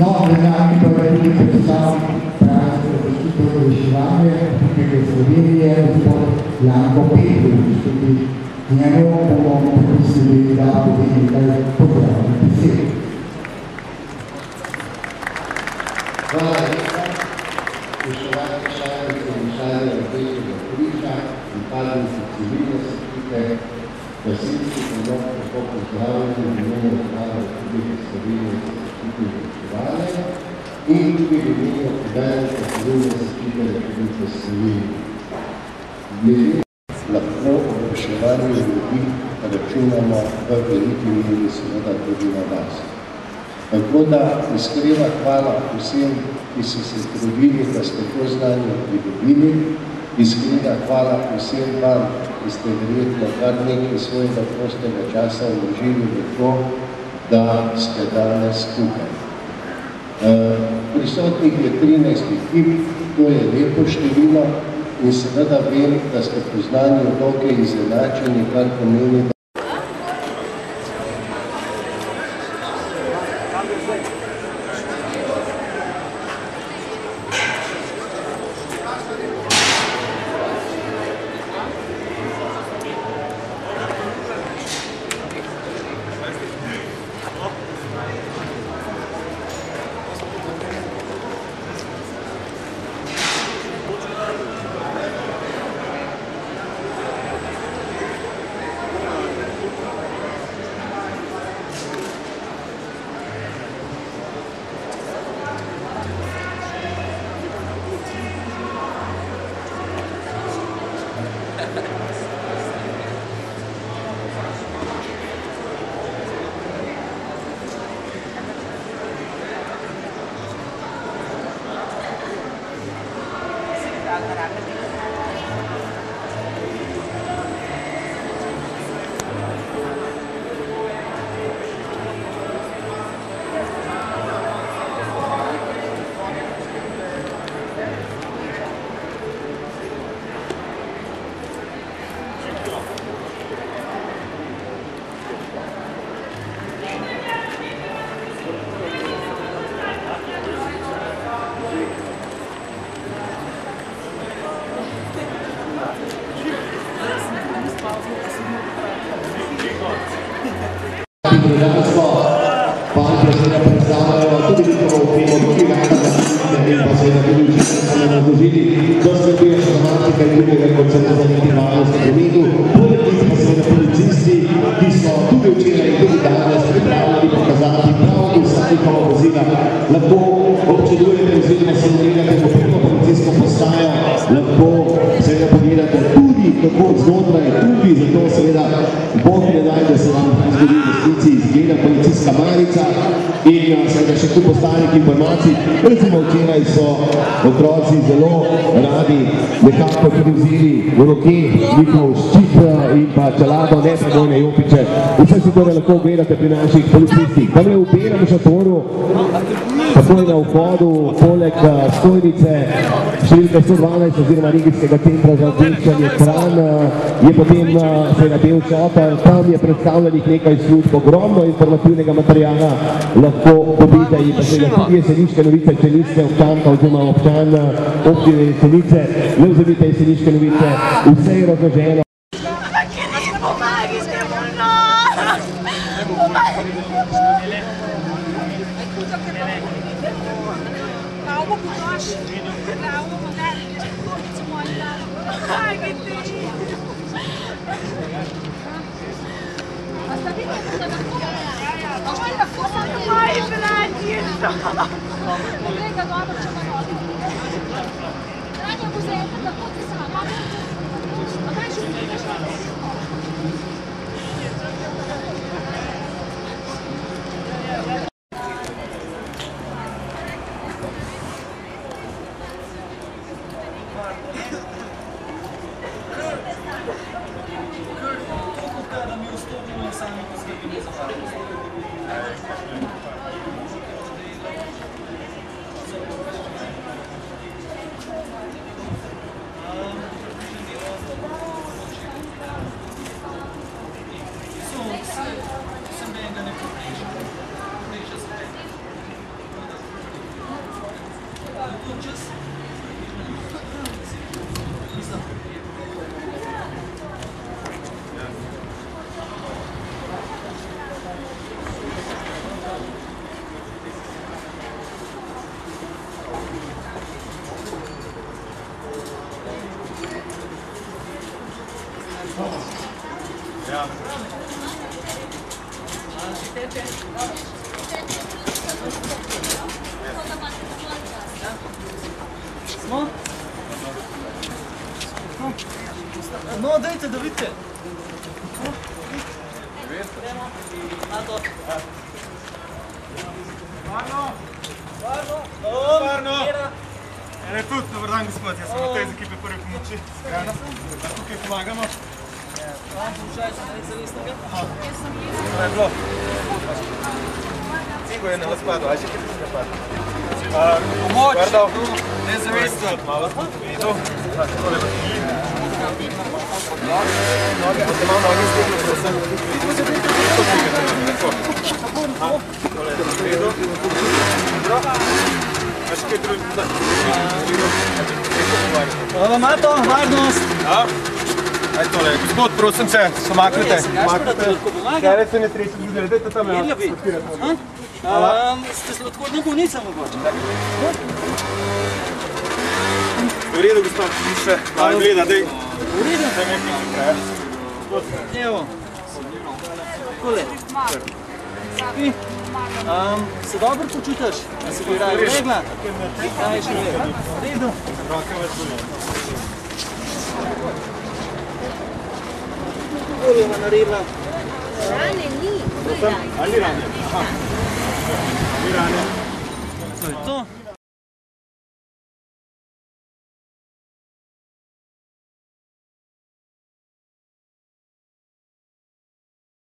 No, nekako pa je tudi predstavnik prazne zaščite reševanja Republike Slovenije, gospod Janko Petrovič, tudi njemu bomo poprosili, da pove nekaj pozdravnih besed. Hvala lepa, spoštovani članice in člani Rdečega križa, pripadnici civilne zaščite, gasilci in tako pozdravljeni v imenu Vlade Republike Slovenije za zaščito in reševanje in tudi v imenu poveljnika civilne zaščite Republike Slovenije. Glede lahko o reševanju ljudi računamo v veliki meri seveda tudi na vas. Tako da iskrena hvala vsem, ki so se trudili, da ste to znanje pridobili. Iskrena hvala vsem vam, ki ste verjetno kar nekaj svojega prostega časa vložili v to, da ste danes tukaj. Prisotnih je 13 ekip, to je lepo število in seveda vem, da ste po znanju dokaj izenačeni, kar pomeni, da recimo včeraj so otroci zelo radi nekako tudi vzeli v roke njihov ščit in pa čelado, ne pa dojne jopiče. Vse si torej lahko ogledate pri naših policistih. Tam je v belem šatoru, takoj na vhodu, poleg stojnice številka 112 oziroma regijskega centra za obveščanje Kranj, je potem seveda del šotor, tam je predstavljenih nekaj služb, ogromno informativnega materiala lahko dobite in pa seveda tudi Jeseniške novice, če niste občanka oziroma občan občine Jesenice, ne vzemite Jeseniške novice, vse je razloženo. Ja. Smo? No, dajte, da vidite. Varno! Ene tudi, dober dan gospod, jaz sem od te iz ekipe prve pomoči. Grano, da tukaj pomagamo. To je bilo. Cigo je na vas padel, a še kaj ti se padel? Pomoč! Ne zavestno. Malo smo videl. Tole v tili. Noge, boste malo noge stegli, prosim. Tole je v redu. Dobro. A še kaj drugi? Mato, varnost! Aj tole, gospod, prosim se, somaknite. Kjere se ne treći ljudi, dajte tam jo podpirati. Ste sladkorna bolnica mogoče? V redu, gospod, še malo gleda, daj. V redu? Daj me nekaj. Evo. Tole. Spi. Se dobro počutiš? A se bi raje regla? Kaj še regla? V redu? Roke vas bolje. Bolje ima naredila. Rane ni. Ali rane? Aha.